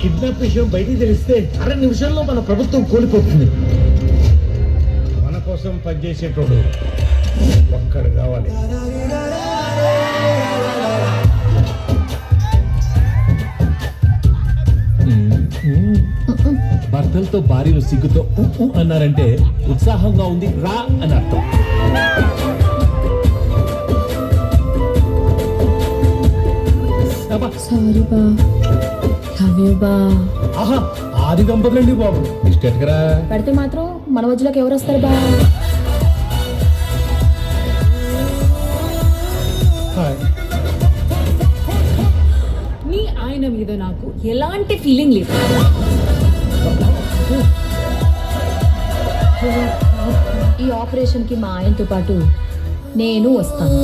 Kidnap విషయం బయటికి తెలిస్తే అర నిమిషంలో మన ప్రభుత్వం కూలిపోతుంది. మన కోసం పనిచేసేటోడు ఒక్కడు కావాలి. భర్తలతో భార్యలు సిగ్గుతో అన్నారంటే ఉత్సాహంగా ఉంది రా అని అర్థం. సారీ బా, లవ్ యూ బా. ఆహా ఆది దంపతులండి బాబు. ఇష్టరా పడితే మాత్రం మన మధ్యలోకి ఎవరు వస్తారు బా? నీ ఆయన మీద నాకు ఎలాంటి ఫీలింగ్ లేదు. ఈ ఆపరేషన్ కి మా ఆయనతో పాటు నేను వస్తాను.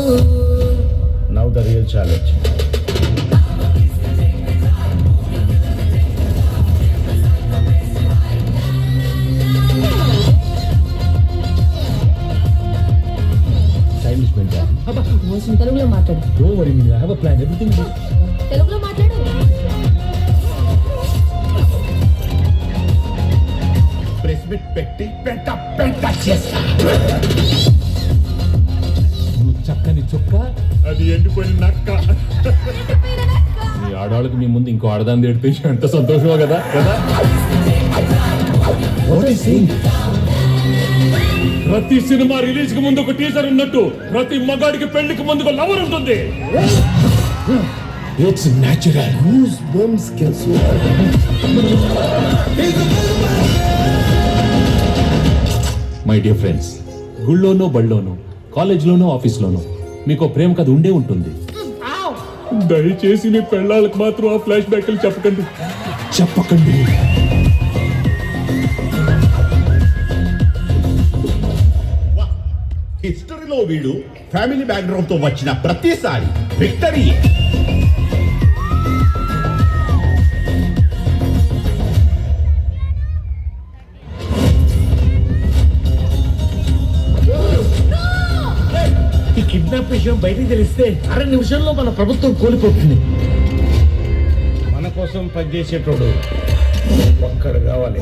Now the real challenge. తెలుగులో మాట్లాడు. తెలుగులో మాట్లాడు. ప్రెస్ మీట్ పెట్టి పెంట పెంట చేస్తా. చక్కని చుక్క అది ఎండిపోయిన నక్క. మీ ఆడవాళ్ళకి మీ ముందు ఇంకో ఆడదాన్ని ఏడిపేసి ఎంత సంతోషమో కదా కదా. ప్రతి సినిమా రిలీజ్ కి ముందు ఒక టీజర్ ఉన్నట్టు ప్రతి మగాడికి పెళ్లికి ముందు ఒక లవర్ ఉంటుంది. It's natural. My dear friends, గుళ్ళోనో బళ్ళోనో కాలేజ్లోనో ఆఫీస్లోనో మీకు ప్రేమ కథ ఉండే ఉంటుంది. దయచేసి మీ పెళ్ళాలకు మాత్రం ఆ ఫ్లాష్ బ్యాక్లు చెప్పకండి. హిస్టరీలో వీడు ఫ్యామిలీ బ్యాక్గ్రౌండ్ తో వచ్చిన ప్రతిసారి విక్టరీ. ఈ కిడ్నాప్ విషయం బయటికి తెలిస్తే అర నిమిషంలో మన ప్రభుత్వం కూలిపోతుంది. మన కోసం పనిచేసేటోడు ఒక్కడు కావాలి.